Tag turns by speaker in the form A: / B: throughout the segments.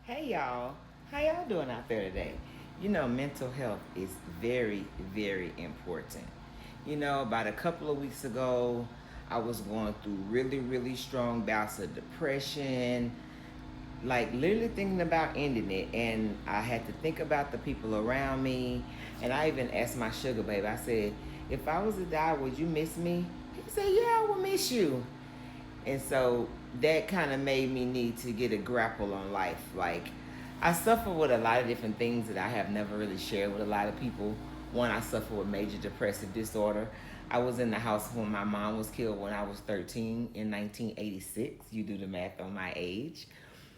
A: Hey y'all, how y'all doing out there today? Mental health is very, very important. About a couple of weeks ago, I was going through really, really strong bouts of depression, like literally thinking about ending it. And I had to think about the people around me. And I even asked my sugar baby, I said, if I was to die, would you miss me? He said, yeah, I will miss you. And so that kind of made me need to get a grapple on life. Like, I suffer with a lot of different things that I have never really shared with a lot of people. One, I suffer with major depressive disorder. I was in the house when my mom was killed when I was 13 in 1986. You do the math on my age.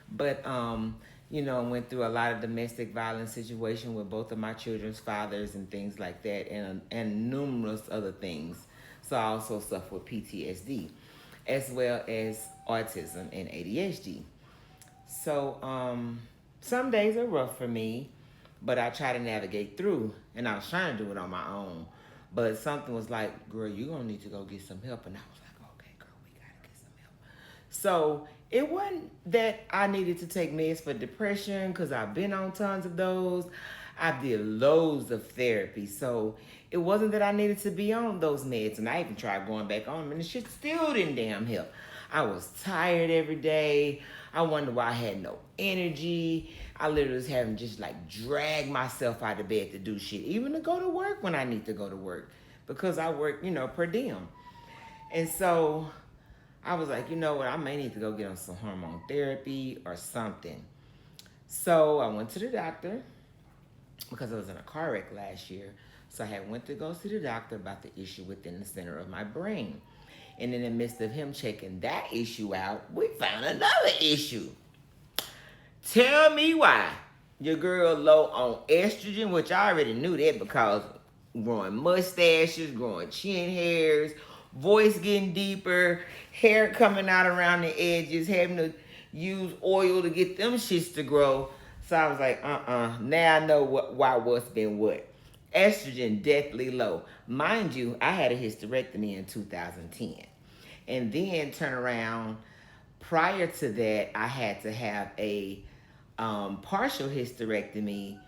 A: But went through a lot of domestic violence situation with both of my children's fathers and things like that, and numerous other things. So I also suffer with PTSD, as well as autism and ADHD. So some days are rough for me, but I try to navigate through, and I was trying to do it on my own. But something was like, girl, you're going to need to go get some help. And I was like, okay, girl, we got to get some help. So it wasn't that I needed to take meds for depression because I've been on tons of those. I did loads of therapy. So it wasn't that I needed to be on those meds. And I even tried going back on them and the shit still didn't damn help. I was tired every day. I wondered why I had no energy. I literally was having just like drag myself out of bed to do shit, even to go to work when I need to go to work because I work, per diem. And so I was like, you know what, I may need to go get on some hormone therapy or something. So I went to the doctor because I was in a car wreck last year. So I had went to go see the doctor about the issue within the center of my brain. And in the midst of him checking that issue out, we found another issue. Tell me why your girl low on estrogen, which I already knew that because growing mustaches, growing chin hairs, voice getting deeper, hair coming out around the edges, having to use oil to get them shits to grow. So I was like, now I know why what's been what. Estrogen deathly low. Mind you, I had a hysterectomy in 2010. And then turn around, prior to that, I had to have a partial hysterectomy,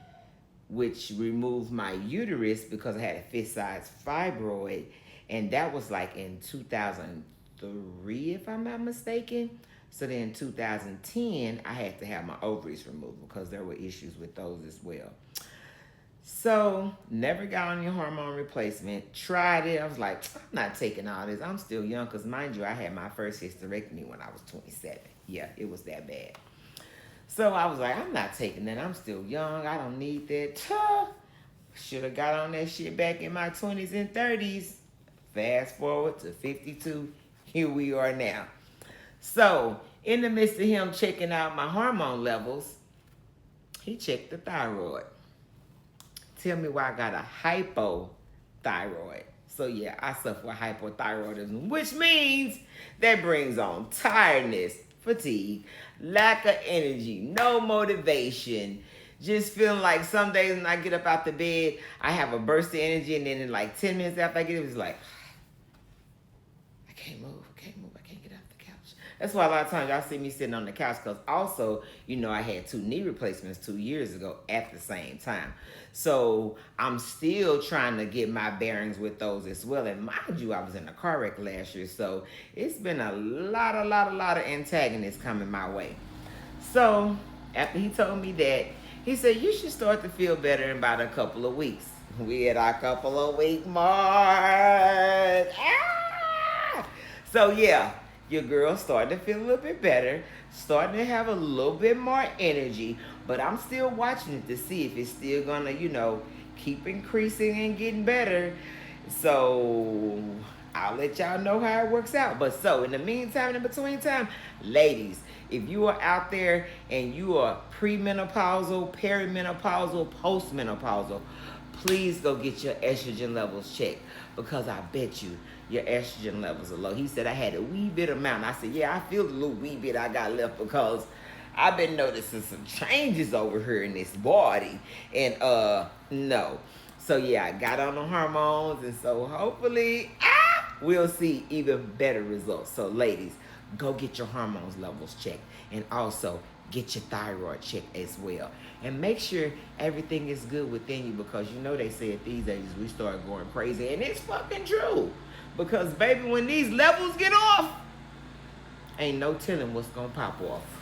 A: which removed my uterus because I had a fist-sized fibroid, and that was like in 2003, if I'm not mistaken. So then in 2010, I had to have my ovaries removed because there were issues with those as well. So never got on your hormone replacement. Tried it. I was like, I'm not taking all this. I'm still young because, mind you, I had my first hysterectomy when I was 27. Yeah, it was that bad. So I was like, I'm not taking that. I'm still young. I don't need that. Should have got on that shit back in my 20s and 30s. Fast forward to 52. Here we are now. So, in the midst of him checking out my hormone levels, he checked the thyroid. Tell me why I got a hypothyroid. So yeah, I suffer with hypothyroidism, which means that brings on tiredness, fatigue, lack of energy, no motivation. Just feeling like some days when I get up out the bed, I have a burst of energy, and then in like 10 minutes after I get it, it's like, I can't move, I can't move, I can't get off the couch. That's why a lot of times y'all see me sitting on the couch because also, I had 2 knee replacements 2 years ago at the same time. So I'm still trying to get my bearings with those as well. And mind you, I was in a car wreck last year. So it's been a lot of antagonists coming my way. So after he told me that, he said, you should start to feel better in about a couple of weeks. We had our couple of week mark. So yeah, your girl's starting to feel a little bit better, starting to have a little bit more energy, but I'm still watching it to see if it's still gonna, keep increasing and getting better. So I'll let y'all know how it works out. But so in the meantime, in between time, ladies, if you are out there and you are premenopausal, perimenopausal, postmenopausal, please go get your estrogen levels checked because I bet you your estrogen levels are low. He said I had a wee bit amount. I said, yeah, I feel the little wee bit I got left because I've been noticing some changes over here in this body. And no. So yeah, I got on the hormones, and so hopefully we'll see even better results. So ladies, go get your hormones levels checked. And also get your thyroid checked as well. And make sure everything is good within you, because you know they said these days we start going crazy. And it's fucking true. Because, baby, when these levels get off, ain't no telling what's going to pop off.